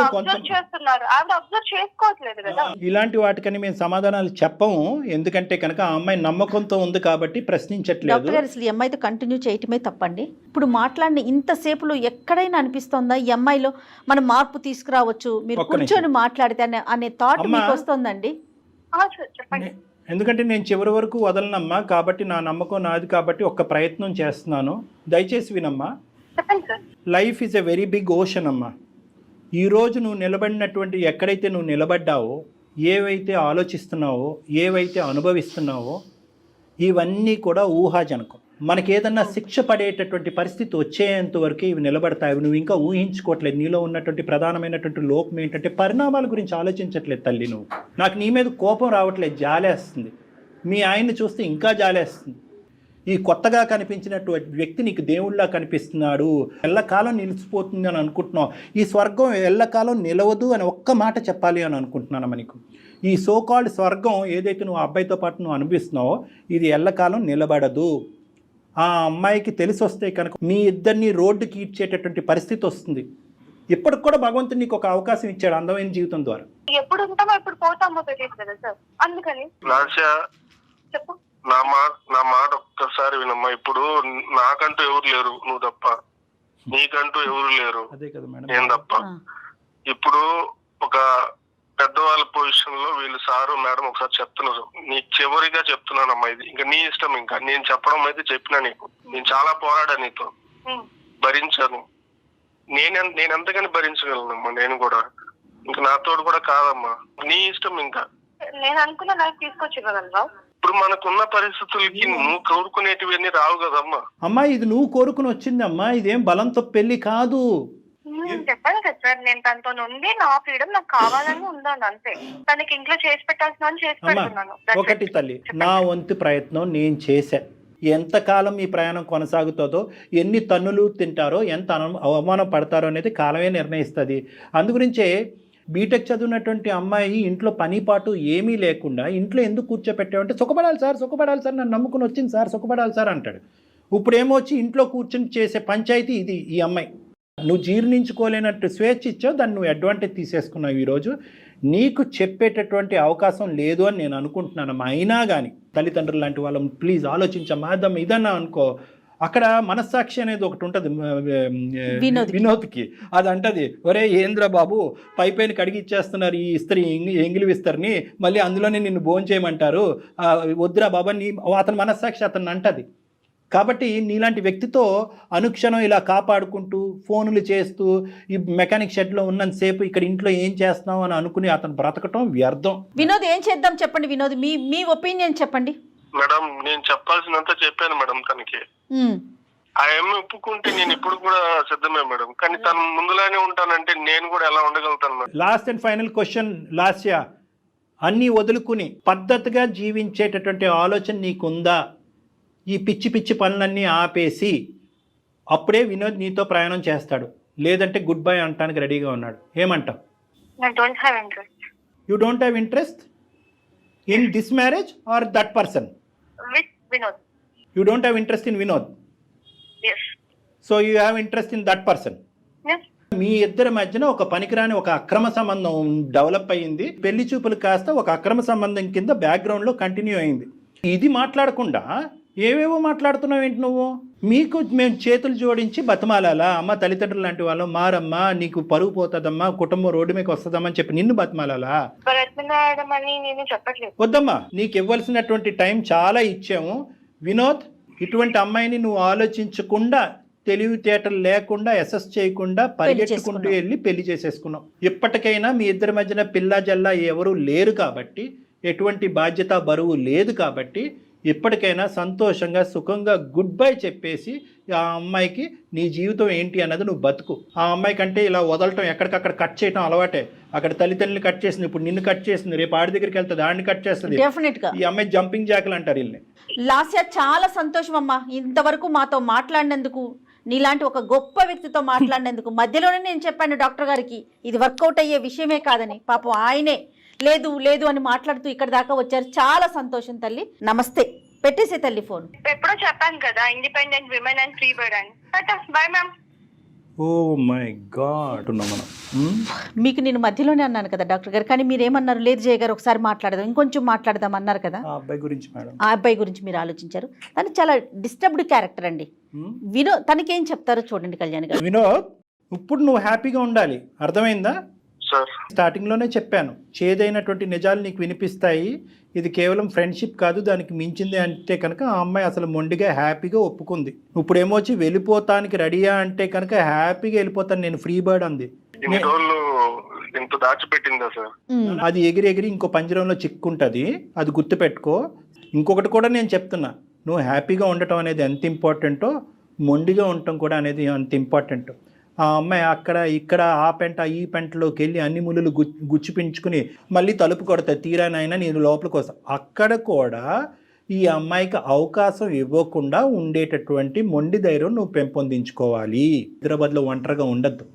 అబ్జర్వ్ చేస్తున్నారు, ఆవిడ అబ్జర్వ్ చేసుకోవట్లేదు కదా. ఇలాంటి వాటికని మేము సమాధానాలు చెప్పము, ఎందుకంటే కనుక ఆ అమ్మాయి నమ్మకంతో ఉంది కాబట్టి ప్రశ్నించట్లేదు. డాక్టర్ గారు అసలు ఈ అమ్మాయితో కంటిన్యూ చేయటమే తప్పండి. ఇప్పుడు మాట్లాడిన ఇంతసేపులో ఎక్కడైనా అనిపిస్తోందా ఈ అమ్మాయిలో మనం మార్పు తీసుకురావచ్చు, మీరు కూర్చొని మాట్లాడితే అనే థాట్ మీకు వస్తుందండి? చెప్పండి. ఎందుకంటే నేను చివరి వరకు వదలనమ్మా, కాబట్టి నా నమ్మకం నాది కాబట్టి ఒక్క ప్రయత్నం చేస్తున్నాను, దయచేసి వినమ్మా. Life is a very big ocean అమ్మా. ఈరోజు నువ్వు నిలబడినటువంటి ఎక్కడైతే నువ్వు నిలబడ్డావో, ఏవైతే ఆలోచిస్తున్నావో, ఏవైతే అనుభవిస్తున్నావో, ఇవన్నీ కూడా ఊహాజనకం. మనకి ఏదన్నా శిక్ష పడేటటువంటి పరిస్థితి వచ్చేంత వరకు ఇవి నిలబడతాయి. నువ్వు ఇంకా ఊహించుకోవట్లేదు. నీలో ఉన్నటువంటి ప్రధానమైనటువంటి లోపం ఏంటంటే పరిణామాల గురించి ఆలోచించట్లేదు తల్లి. నువ్వు నాకు నీ మీద కోపం రావట్లేదు, జాలేస్తుంది. మీ ఆయన్ని చూస్తే ఇంకా జాలేస్తుంది. ఈ కొత్తగా కనిపించినటువంటి వ్యక్తి నీకు దేవుళ్ళలా కనిపిస్తున్నాడు, ఎల్లకాలం నిలిచిపోతుంది అని అనుకుంటున్నావు. ఈ స్వర్గం ఎల్లకాలం నిలవదు అని ఒక్క మాట చెప్పాలి అని అనుకుంటున్నాను. మనకు ఈ సోకాల్డ్ స్వర్గం ఏదైతే నువ్వు అబ్బాయితో పాటు నువ్వు అనిపిస్తున్నావో ఇది ఎల్లకాలం నిలబడదు. ఆ అమ్మాయికి తెలిసి వస్తే కనుక మీ ఇద్దరిని రోడ్డుకి ఈడ్చేటటువంటి పరిస్థితి వస్తుంది. ఇప్పటికి కూడా భగవంతుడు నీకు ఒక అవకాశం ఇచ్చాడు అందమైన జీవితం ద్వారా. ఎప్పుడు ఉంటామో ఎప్పుడు పోతామో తెలియదు కదా సార్, అందుకని చెప్పు. నా మాట ఒక్కసారి వినమ్మా. ఇప్పుడు నాకంటూ ఎవరు లేరు, నువ్వు తప్ప. నీకంటూ ఎవరు లేరు, నేను తప్ప. ఇప్పుడు ఒక పెద్దవాళ్ళ పొజిషన్ లో వీళ్ళు సారు మేడం ఒకసారి చెప్తున్నారు. నీ చివరిగా చెప్తున్నానమ్మా, ఇది ఇంకా నీ ఇష్టం. ఇంకా నేను చెప్పడం అయితే చెప్పినా నీకు. నేను చాలా పోరాడా నీతో, భరించాను. నేను ఎంతగాని భరించగలనమ్మా. నేను కూడా ఇంకా నాతోడు కూడా కాదమ్మా, నీ ఇష్టం. ఇంకా నేను అనుకున్న లైఫ్ తీసుకొచ్చి ఇవ్వగలరా? ఇప్పుడు మనకున్న పరిస్థితులకి నువ్వు కోరుకునేటివన్నీ రావు కదమ్మా. అమ్మా ఇది నువ్వు కోరుకుని వచ్చిందమ్మా, ఇదేం బలంతో పెళ్లి కాదు. చెప్పాను కదా సార్, నేను తనతో ఉంది, నా ఫ్రీడమ్ నాకు కావాలని ఉందండి అంతే. తనకి ఇంట్లో చేసి పెట్టాల్సిన చేసి అమ్మా పెడుతున్నాను. ఒకటి తల్లి, నా వంతు ప్రయత్నం నేను చేశా. ఎంతకాలం ఈ ప్రయాణం కొనసాగుతుందో, ఎన్ని తన్నులు తింటారో, ఎంత అవమానం పడతారో అనేది కాలమే నిర్ణయిస్తుంది. అందుగురించే బీటెక్ చదివినటువంటి అమ్మాయి ఇంట్లో పనిపాటు ఏమీ లేకుండా ఇంట్లో ఎందుకు కూర్చోపెట్టామంటే సుఖపడాలి సార్, సుఖపడాలి సార్, నన్ను నమ్ముకుని వచ్చింది సార్, సుఖపడాలి సార్ అంటాడు. ఇప్పుడేమో వచ్చి ఇంట్లో కూర్చొని చేసే పంచాయతీ ఇది. ఈ అమ్మాయి నువ్వు జీర్ణించుకోలేనట్టు స్వేచ్ఛ ఇచ్చావు, దాన్ని నువ్వు అడ్వాంటేజ్ తీసేసుకున్నావు. ఈరోజు నీకు చెప్పేటటువంటి అవకాశం లేదు అని నేను అనుకుంటున్నాను. అయినా కానీ తల్లిదండ్రులు లాంటి వాళ్ళం ప్లీజ్ ఆలోచించమ్మా. ఇదన్నా అనుకో, అక్కడ మనస్సాక్షి అనేది ఒకటి ఉంటుంది వినోద్కి. అది అంటది, ఒరే ఏంద్ర బాబు పైపైన కడిగి ఇచ్చేస్తున్నారు ఈ ఇస్త్రీ, ఎంగిలి విస్తరిని, మళ్ళీ అందులోనే నిన్ను భోంచేయమంటారు, వద్దురా బాబా నీ. అతని మనస్సాక్షి అతను అంటది. కాబట్టి నీలాంటి వ్యక్తితో అనుక్షణం ఇలా కాపాడుకుంటూ ఫోన్లు చేస్తూ ఈ మెకానిక్ షెడ్లో ఉన్నంతసేపు ఇక్కడ ఇంట్లో ఏం చేస్తున్నావు అని అనుకుని అతను బ్రతకటం వ్యర్థం. వినోద్ ఏం చేద్దాం చెప్పండి వినోద్, మీ ఒపీనియన్ చెప్పండి. మేడం నేను చెప్పాల్సినంత చెప్పాను మేడం తనకి. ఆ అమ్మ ఒప్పుకుంటే నేను ఇప్పుడు కూడా సిద్ధమే మేడం, కానీ తను ముందులానే ఉంటానంటే నేను కూడా ఎలా ఉండగలుగుతాను madam? Last and final question Lasya, అన్నీ వదులుకుని పద్ధతిగా జీవించేటటువంటి ఆలోచన నీకుందా? ఈ పిచ్చి పిచ్చి పనులన్నీ ఆపేసి అప్పుడే వినోద్ నీతో ప్రయాణం చేస్తాడు, లేదంటే గుడ్ బై అంటానికి రెడీగా ఉన్నాడు. ఏమంటావు? You don't have interest in this marriage or that person? You don't have interest in Vinod, so you have interest in that person. మీ ఇద్దరి మధ్యన ఒక పనికిరాని ఒక అక్రమ సంబంధం డెవలప్ అయ్యింది. పెళ్లి చూపులు కాస్త ఒక అక్రమ సంబంధం కింద బ్యాక్గ్రౌండ్లో కంటిన్యూ అయింది. ఇది మాట్లాడకుండా ఏవేవో మాట్లాడుతున్నావు ఏంటి నువ్వు? మీకు మేము చేతులు జోడించి బతిమాలాలా? అమ్మ తల్లిదండ్రులు లాంటి వాళ్ళు మారమ్మా, నీకు పరుగు పోతుందమ్మా, కుటుంబం రోడ్డు మీకు వస్తుందమ్మా అని చెప్పి నిన్ను బతిమాలాలా? వద్దమ్మా, నీకు ఇవ్వాల్సినటువంటి టైం చాలా ఇచ్చాము. వినోద్, ఇటువంటి అమ్మాయిని నువ్వు ఆలోచించకుండా, తెలివితేటలు లేకుండా, అసెస్ చేయకుండా పరిగెట్టుకుంటూ వెళ్ళి పెళ్లి చేసేసుకున్నావు. ఇప్పటికైనా మీ ఇద్దరి మధ్యన పిల్ల జల్లా ఎవరు లేరు కాబట్టి, ఎటువంటి బాధ్యత బరువు లేదు కాబట్టి ఇప్పటికైనా సంతోషంగా సుఖంగా గుడ్ బై చెప్పేసి ఆ అమ్మాయికి నీ జీవితం ఏంటి అన్నది నువ్వు బతుకు. ఆ అమ్మాయి కంటే ఇలా వదలటం, ఎక్కడికక్కడ కట్ చేయటం అలవాటే. అక్కడ తల్లిదండ్రులు కట్ చేసింది, ఇప్పుడు నిన్ను కట్ చేసింది, రేపు ఆడి దగ్గరికి వెళ్తుంది, ఆడిని కట్ చేస్తుంది. ఈ అమ్మాయి జంపింగ్ జాకులు అంటారు వీళ్ళని. లాస్య చాలా సంతోషం అమ్మా, ఇంతవరకు మాతో మాట్లాడినందుకు, నీలాంటి ఒక గొప్ప వ్యక్తితో మాట్లాడినందుకు. మధ్యలోనే నేను చెప్పాను డాక్టర్ గారికి ఇది వర్కౌట్ అయ్యే విషయమే కాదని. పాపం ఆయనే లేదు లేదు అని మాట్లాడుతూ ఇక్కడ దాకా వచ్చారు. చాలా సంతోషం తల్లి. నమస్తే. పెట్టేసే తల్లి ఫోన్. ఎప్పుడో చెప్పాను కదా, independent women and free bird అని. Bye ma'am. Oh my God. మనం మీకు నేను మధ్యలోనే అన్నాను కదా డాక్టర్ గారు, కానీ మీరేమన్నారు? లేదు జయ గారు ఒకసారి మాట్లాడదాం, ఇంకొంచెం మాట్లాడదాం అన్నారు కదా. ఆ అబ్బాయి గురించి మేడం, ఆ అబ్బాయి గురించి మీరు ఆలోచించారు. తను చాలా డిస్టర్బ్డ్ క్యారెక్టర్ అండి. వినోద్ తనకేం చెప్తారో చూడండి కళ్యాణ్ గారు. వినోద్, ఇప్పుడు నువ్వు హ్యాపీగా ఉండాలి, అర్థమైందా? స్టార్టింగ్ లోనే చెప్పాను, చేదైనటువంటి నిజాలు నీకు వినిపిస్తాయి. ఇది కేవలం ఫ్రెండ్షిప్ కాదు, దానికి మించింది అంటే కనుక ఆ అమ్మాయి అసలు మొండిగా హ్యాపీగా ఒప్పుకుంది. ఇప్పుడు ఏమొచ్చి వెళ్ళిపోతానికి రెడీయా అంటే కనుక హ్యాపీగా వెళ్ళిపోతాను నేను, ఫ్రీ బర్డ్ అంది. అది ఎగిరి ఎగిరి ఇంకో పంజరంలో చిక్కుంటది, అది గుర్తుపెట్టుకో. ఇంకొకటి కూడా నేను చెప్తున్నా, నువ్వు హ్యాపీగా ఉండటం అనేది ఎంత ఇంపార్టెంటో, మొండిగా ఉండటం కూడా అనేది అంత ఇంపార్టెంట్. ఆ అమ్మాయి అక్కడ ఇక్కడ ఆ పెంట ఈ పెంటలోకి వెళ్ళి అన్ని ముళ్ళు గుచ్చిపించుకుని మళ్ళీ తలుపు కొడతాయి, తీరానైనా నేను లోపలికి వస్తా. అక్కడ కూడా ఈ అమ్మాయికి అవకాశం ఇవ్వకుండా ఉండేటటువంటి మొండి ధైర్యం నువ్వు పెంపొందించుకోవాలి. హైదరాబాద్లో ఒంటరిగా ఉండద్దు.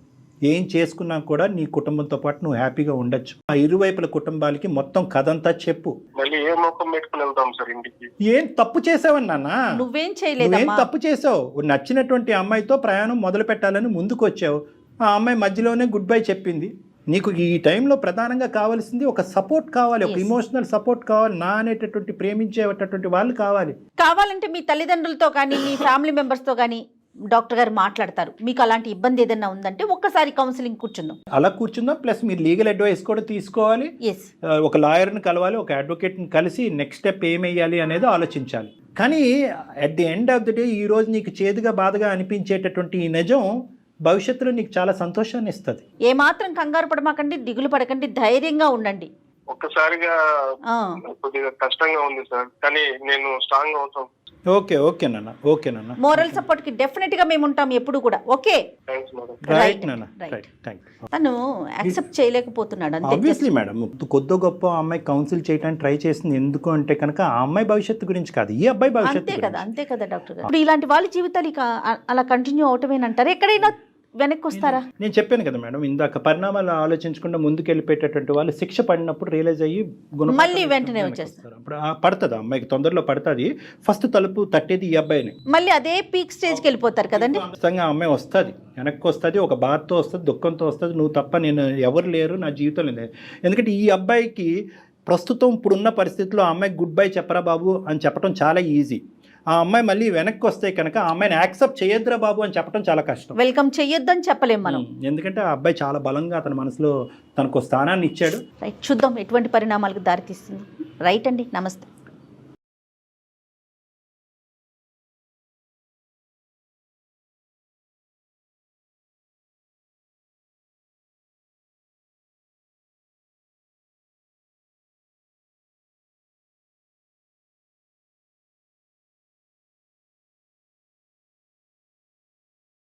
ఏం చేసుకున్నా కూడా నీ కుటుంబంతో పాటు నువ్వు హ్యాపీగా ఉండొచ్చు. ఆ ఇరువైపుల కుటుంబాలకి మొత్తం కథంతా చెప్పు. ఏం తప్పు చేసావని నాన్న? నువ్వేం చేయలేదు, నువ్వేం తప్పు చేసావు? నచ్చినటువంటి అమ్మాయితో ప్రయాణం మొదలు పెట్టాలని ముందుకు వచ్చావు. ఆ అమ్మాయి మధ్యలోనే గుడ్ బై చెప్పింది. నీకు ఈ టైంలో ప్రధానంగా కావాల్సింది ఒక సపోర్ట్ కావాలి, ఒక ఇమోషనల్ సపోర్ట్ కావాలి. నా అనేటటువంటి ప్రేమించేటటువంటి వాళ్ళు కావాలంటే మీ తల్లిదండ్రులతో కానీ మీ ఫ్యామిలీ మెంబర్స్తో కానీ డాక్టర్ గారు మాట్లాడతారు. మీకు అలాంటి ఇబ్బంది ఏదైనా ఉందంటే ఒక్కసారి కౌన్సిలింగ్ కూర్చుందాం, అలా కూర్చుందాం. ప్లస్ మీరు లీగల్ అడ్వైస్ కూడా తీసుకోవాలి, ఒక లాయర్ని కలవాలి, ఒక అడ్వకేట్ని కలిసి నెక్స్ట్ స్టెప్ ఏమేయాలి అనేది ఆలోచించాలి. కానీ at the end of the day ఈరోజు నీకు చేదుగా బాధగా అనిపించేటటువంటి ఈ నిజం భవిష్యత్తులో నీకు చాలా సంతోషాన్ని ఇస్తుంది. ఏమాత్రం కంగారు పడమాకండి, దిగులు పడకండి, ధైర్యంగా ఉండండి. ఒక్కసారిగా ఆ, కొద్దిగా కష్టంగా ఉంది సార్, కానీ నేను స్ట్రాంగ్ అవుతాం. ఓకే నాన్న. మోరల్ సపోర్ట్కి డెఫినెట్గా మేము ఉంటాం ఎప్పుడు కూడా. Okay, thanks madam. రైట్ నాన్న, right. Right, thank you. తను యాక్సెప్ట్ చేయలేకపోతున్నాడు అంతే. ఆబ్వియస్లీ మేడం, కొద్ది గొప్ప ఆ అమ్మాయి కౌన్సిల్ చేయడానికి ట్రై చేసింది ఎందుకు అంటే కనుక ఆ అమ్మాయి భవిష్యత్తు గురించి కాదు, ఈ అబ్బాయి భవిష్యత్తు అంతే కదా డాక్టర్ గారు. ఇప్పుడు ఇలాంటి వాళ్ళ జీవితాలు ఇక అలా కంటిన్యూ అవటమేనంటారు, ఎక్కడైనా వెనక్కి వస్తారా? నేను చెప్పాను కదా మేడం ఇందాక, పరిణామాలు ఆలోచించకుండా ముందుకు వెళ్ళిపోయేటటువంటి వాళ్ళు శిక్ష పడినప్పుడు రియలైజ్ అయ్యి మళ్ళీ వెంటనే వచ్చేస్తారు. అప్పుడు పడుతుంది, అమ్మాయికి తొందరలో పడుతుంది. ఫస్ట్ తలుపు తట్టేది ఈ అబ్బాయిని. మళ్ళీ అదే పీక్ స్టేజ్కి వెళ్ళిపోతారు కదండి. ఖచ్చితంగా ఆ అమ్మాయి వస్తుంది, వెనక్కి వస్తుంది, ఒక బాధతో వస్తుంది, దుఃఖంతో వస్తుంది, నువ్వు తప్ప నేను ఎవరు లేరు నా జీవితంలో లేదు. ఎందుకంటే ఈ అబ్బాయికి ప్రస్తుతం ఇప్పుడున్న పరిస్థితుల్లో ఆ అమ్మాయికి గుడ్ బై చెప్పరా బాబు అని చెప్పడం చాలా ఈజీ. ఆ అమ్మాయి మళ్ళీ వెనక్కి వస్తే కనుక ఆ అమ్మాయిని యాక్సెప్ట్ చేయొద్దురా బాబు అని చెప్పడం చాలా కష్టం. వెల్కమ్ చెయ్యొద్దని చెప్పలేం మనం. ఎందుకంటే ఆ అబ్బాయి చాలా బలంగా అతని మనసులో తనకు స్థానాన్ని ఇచ్చాడు. రైట్, చూద్దాం ఎటువంటి పరిణామాలకు దారితీస్తుంది. రైట్ అండి, నమస్తే.